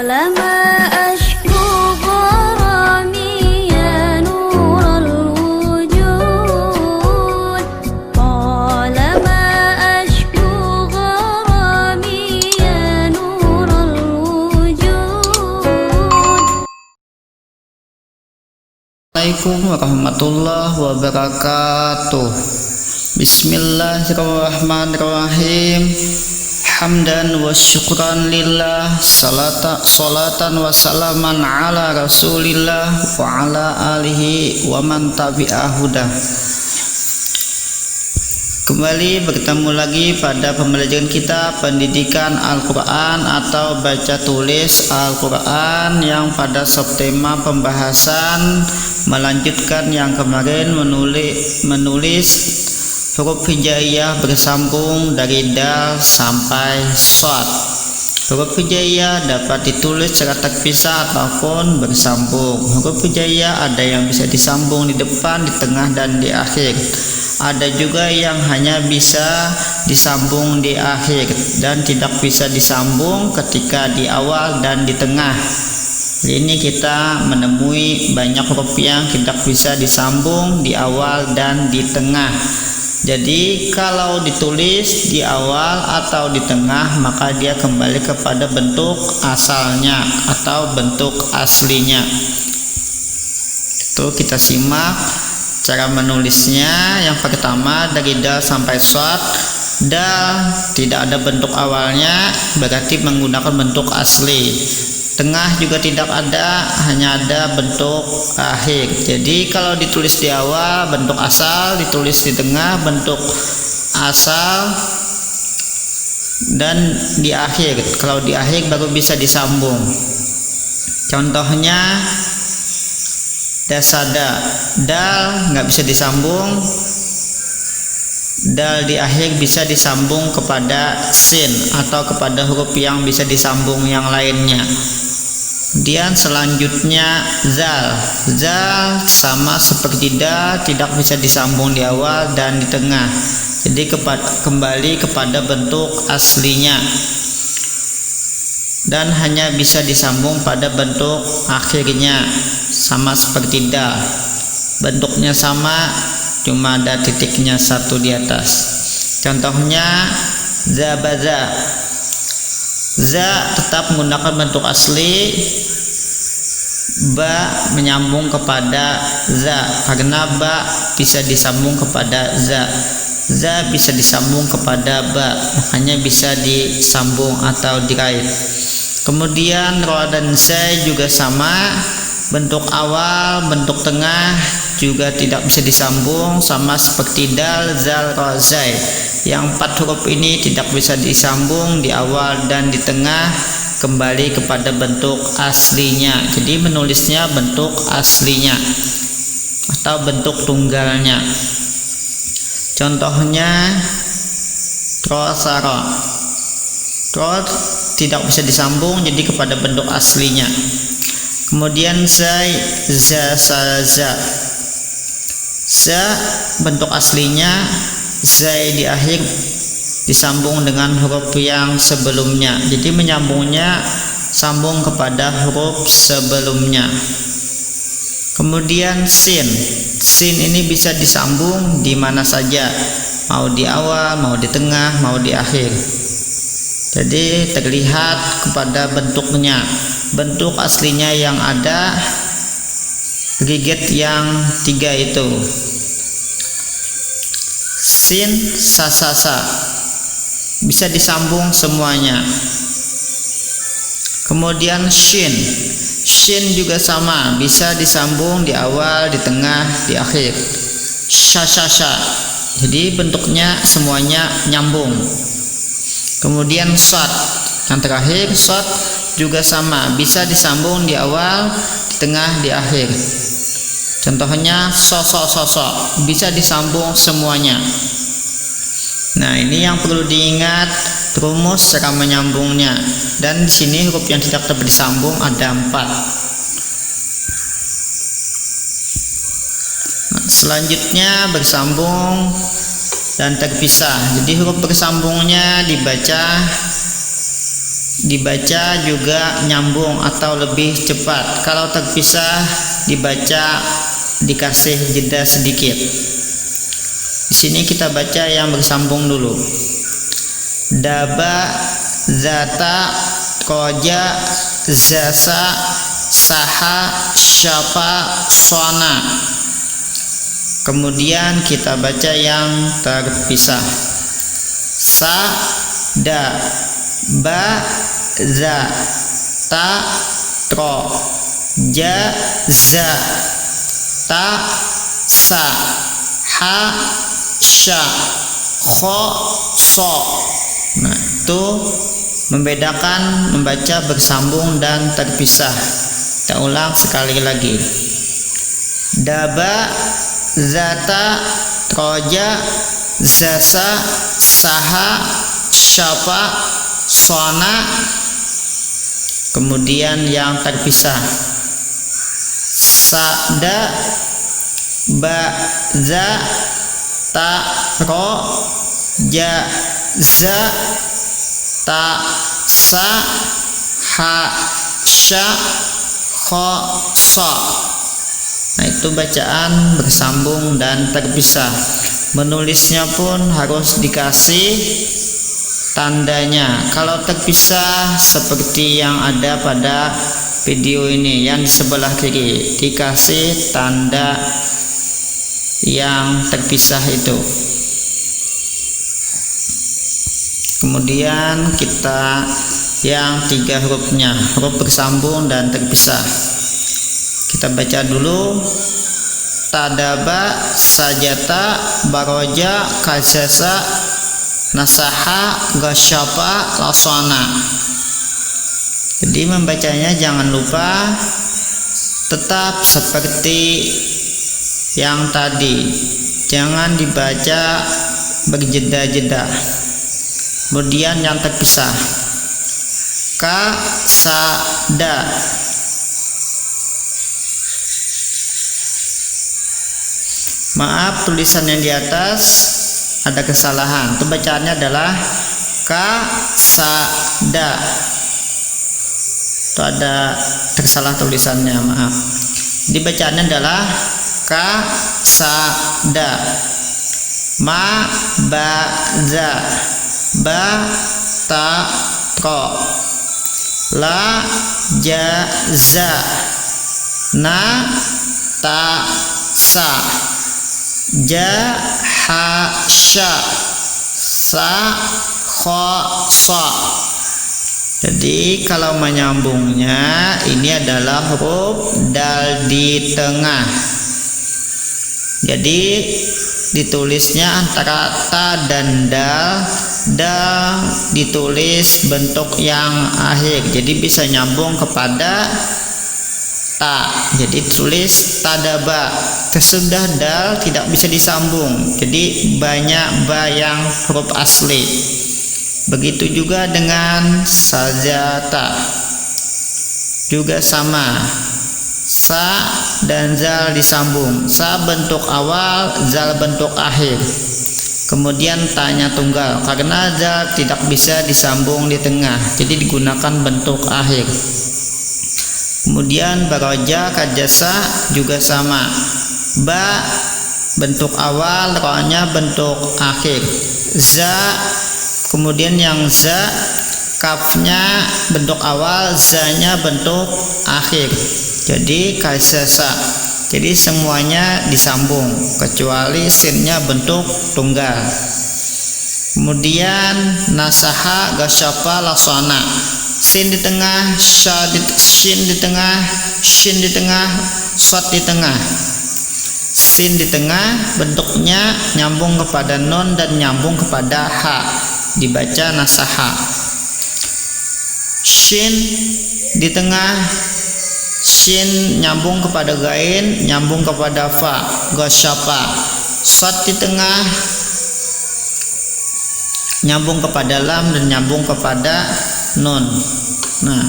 طالما أشكو غرامي يا نور الوجود طالما أشكو غرامي يا نور الوجود. Assalamualaikum warahmatullahi wabarakatuh. Bismillahirrahmanirrahim. Hamdan wa syukran lillah, salatan wa salaman ala rasulillah wa ala alihi wa man tabi'ahudah. Kembali bertemu lagi pada pembelajaran kita pendidikan Al-Quran atau baca tulis Al-Quran yang pada subtema pembahasan melanjutkan yang kemarin menulis huruf hijaiyah bersambung dari dal sampai shad. Huruf hijaiyah dapat ditulis secara terpisah ataupun bersambung. Huruf hijaiyah ada yang bisa disambung di depan, di tengah, dan di akhir. Ada juga yang hanya bisa disambung di akhir dan tidak bisa disambung ketika di awal dan di tengah. Ini kita menemui banyak huruf yang tidak bisa disambung di awal dan di tengah. Jadi kalau ditulis di awal atau di tengah maka dia kembali kepada bentuk asalnya atau bentuk aslinya. Itu kita simak cara menulisnya. Yang pertama dari dal sampai shad. Dal tidak ada bentuk awalnya, berarti menggunakan bentuk asli. Tengah juga tidak ada, hanya ada bentuk akhir. Jadi kalau ditulis di awal bentuk asal, ditulis di tengah bentuk asal, dan di akhir. Kalau di akhir baru bisa disambung. Contohnya dasada, dal nggak bisa disambung, dal di akhir bisa disambung kepada sin atau kepada huruf yang bisa disambung yang lainnya. Kemudian selanjutnya zal. Zal sama seperti dal, tidak bisa disambung di awal dan di tengah. Jadi kembali kepada bentuk aslinya dan hanya bisa disambung pada bentuk akhirnya, sama seperti dal. Bentuknya sama, cuma ada titiknya satu di atas. Contohnya zabaza. Za tetap menggunakan bentuk asli, ba menyambung kepada za karena ba bisa disambung kepada za, za bisa disambung kepada ba, makanya bisa disambung atau dikait. Kemudian ro dan zai juga sama, bentuk awal, bentuk tengah juga tidak bisa disambung, sama seperti dal, zal, ro, zai. Yang 4 huruf ini tidak bisa disambung di awal dan di tengah, kembali kepada bentuk aslinya. Jadi menulisnya bentuk aslinya atau bentuk tunggalnya. Contohnya trosaro. Tros tidak bisa disambung, jadi kepada bentuk aslinya. Kemudian zai, za, sa, za. Za bentuk aslinya, zai di akhir disambung dengan huruf yang sebelumnya. Jadi menyambungnya sambung kepada huruf sebelumnya. Kemudian sin. Sin ini bisa disambung di mana saja, mau di awal, mau di tengah, mau di akhir. Jadi terlihat kepada bentuknya. Bentuk aslinya yang ada gigit yang 3 itu. Sin, sa, sa, sa bisa disambung semuanya. Kemudian shin. Shin juga sama, bisa disambung di awal, di tengah, di akhir. Sha, sha, sha. Jadi bentuknya semuanya nyambung. Kemudian shad, yang terakhir shad juga sama, bisa disambung di awal, di tengah, di akhir. Contohnya sosok, sosok bisa disambung semuanya. Nah, ini yang perlu diingat, rumus cara menyambungnya. Dan di sini huruf yang tidak dapat disambung ada 4. Nah, selanjutnya bersambung dan terpisah. Jadi huruf bersambungnya dibaca dibaca juga nyambung atau lebih cepat. Kalau terpisah dibaca dikasih jeda sedikit. Di sini kita baca yang bersambung dulu. Daba, zata, koja, zasa, saha, syapa, sona. Kemudian kita baca yang terpisah. Sa, da, ba, za, ta, tro, ja, za, ta, sa, ha, sya, kho, so. Nah, itu membedakan membaca bersambung dan terpisah. Kita ulang sekali lagi. Daba, zata, troja, zasa, saha, syapa, sona. Kemudian yang terpisah. Sada, ba, za, ta, ro, ja, za, ta, sa, ha, sya, kho, so. Nah, itu bacaan bersambung dan terpisah. Menulisnya pun harus dikasih tandanya. Kalau terpisah seperti yang ada pada video ini, yang di sebelah kiri dikasih tanda yang terpisah itu. Kemudian kita yang 3 hurufnya, huruf bersambung dan terpisah. Kita baca dulu. Tadaba, sajata, baroja, kazasa, nasaha, gasyapa, laswana. Jadi membacanya jangan lupa tetap seperti yang tadi, jangan dibaca berjeda-jeda. Kemudian yang terpisah. Ka, sa, da. Maaf, tulisan yang di atas ada kesalahan. Itu bacaannya adalah ka, sa, da. Itu ada tersalah tulisannya, maaf. Dibacaannya adalah ka, sa, da. Ma, ba, za. Ba, ta, tro. La, ja, za. Na, ta, sa. Ja, ha, sya. Sa, kho, so. Jadi kalau menyambungnya ini adalah huruf dal di tengah. Jadi ditulisnya antara ta dan dal. Dal ditulis bentuk yang akhir, jadi bisa nyambung kepada ta. Jadi tulis tadaba. Sesudah dal tidak bisa disambung, jadi banyak ba yang huruf asli. Begitu juga dengan sajata, juga sama. Sa dan zal disambung. Sa bentuk awal, zal bentuk akhir. Kemudian tanya tunggal, karena zal tidak bisa disambung di tengah, jadi digunakan bentuk akhir. Kemudian baroja, kajasa juga sama. Ba bentuk awal, ro-nya bentuk akhir. Za, kemudian yang za, kafnya bentuk awal, za-nya bentuk akhir. Jadi kajasa. Jadi semuanya disambung kecuali sinnya bentuk tunggal. Kemudian nasaha, gasyapa, laswana. Sin di tengah, shin di tengah, shin di tengah, swat di tengah. Sin di tengah bentuknya nyambung kepada nun dan nyambung kepada ha, dibaca nasaha. Shin di tengah, shin nyambung kepada gain, nyambung kepada fa, gasyapa. Swat di tengah nyambung kepada lam dan nyambung kepada nun. Nah,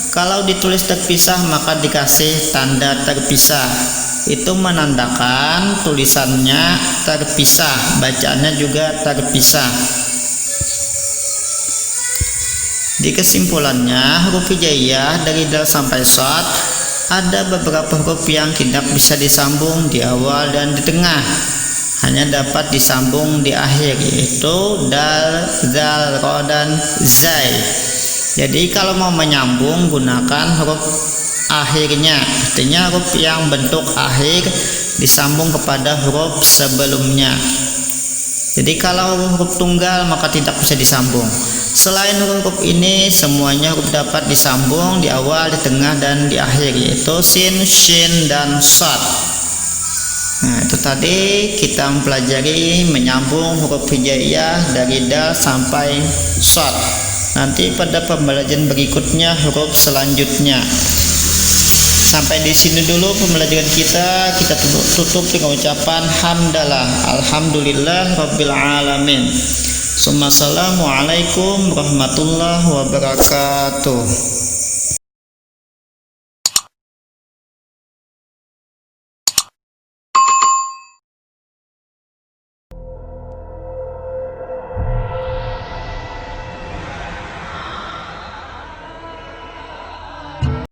kalau ditulis terpisah maka dikasih tanda terpisah. Itu menandakan tulisannya terpisah, bacaannya juga terpisah. Di kesimpulannya, huruf hijaiyah dari dal sampai shad ada beberapa huruf yang tidak bisa disambung di awal dan di tengah, hanya dapat disambung di akhir, yaitu dal, zal, ro, dan zai. Jadi kalau mau menyambung gunakan huruf akhirnya, artinya huruf yang bentuk akhir disambung kepada huruf sebelumnya. Jadi kalau huruf tunggal maka tidak bisa disambung. Selain huruf ini, semuanya huruf dapat disambung di awal, di tengah, dan di akhir, yaitu sin, shin, dan shad. Nah, itu tadi kita mempelajari menyambung huruf hijaiyah dari dal sampai shad. Nanti pada pembelajaran berikutnya huruf selanjutnya. Sampai di sini dulu pembelajaran kita. Kita tutup dengan ucapan hamdalah, alhamdulillah rabbil alamin. Assalamualaikum warahmatullahi wabarakatuh.